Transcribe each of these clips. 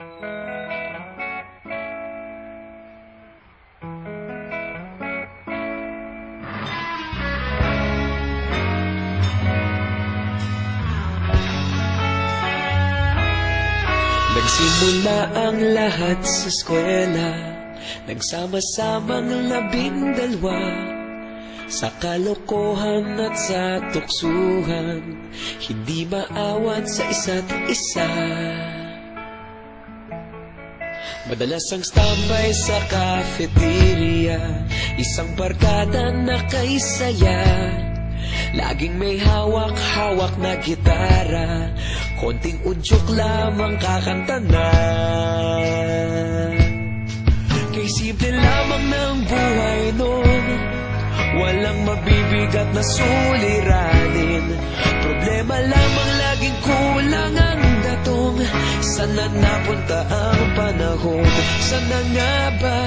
Nagsimula ang lahat sa eskwela, nagsama-samang 12, sa kalokohan at sa tuksuhan, hindi maawat sa isa't isa. Madalas ang standby sa cafeteria, isang barkada na kaisaya, laging may hawak-hawak na gitara, konting udyok lamang kakanta na. Kay simple lamang ng buhay noon, walang mabibigat na suliranin, problema lamang laging kulang ang datong. Sana napunta ang panahon? Sana nga ba?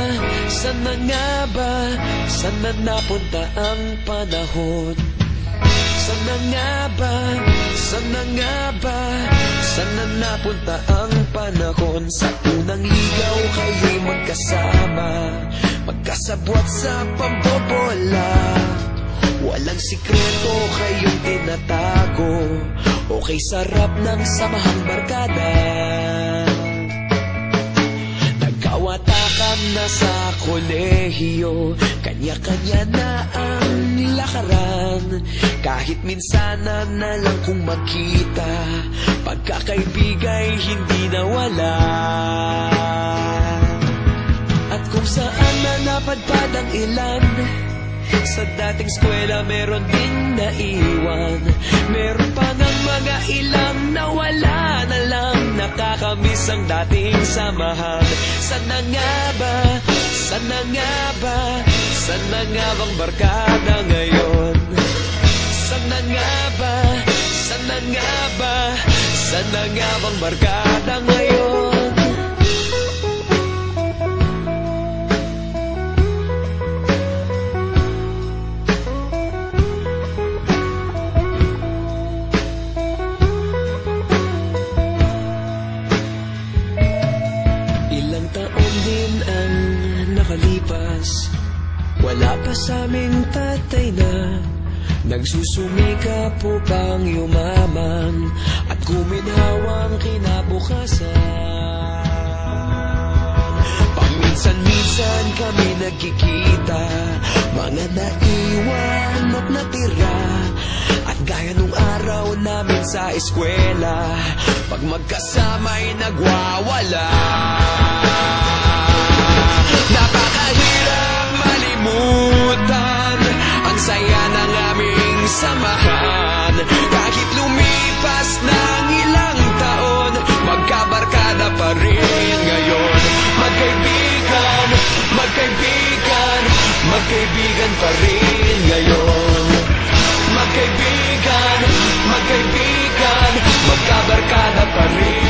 Sana nga ba? Sana napunta ang panahon? Sana nga ba? Sana nga ba? Sana napunta ang panahon? Sa unang ligaw kayo'y magkasama, magkasabwat sa pambobola, walang sikreto kayong tinatago, okay sarap ng samahang barkada. Nagkawatakan na sa kolehiyo, kanya-kanya na ang nilakaran, kahit minsanan na lang kung magkita, pagkakaibigay hindi nawala. At kung saan na napadpad ang ilan, sa dating eskwela meron ding naiwan, meron pa ng mga ilang nawala na lang, nakakamiss ang dating samahan. Sana nga ba? Sana nga ba? Sana nga bang barkada ngayon? Sana nga ba? Sana nga ba? Sana nga bang barkada ngayon? Ilang taon din ang nakalipas, wala pa sa aming tatay na nagsusumikap upang yumaman at guminhawang kinabukasan. Paminsan-minsan kami nagkikita, mga naiwan at natira, at gaya nung araw namin sa eskwela, pag magkasama'y nagwawala. Napakahirap malimutan ang saya ng aming samahan, kahit lumipas ng ilang taon, magkabarkada pa rin ngayon. Magkaibigan, magkaibigan, magkaibigan pa rin ngayon. Magkaibigan, magkaibigan, magkabarkada pa rin.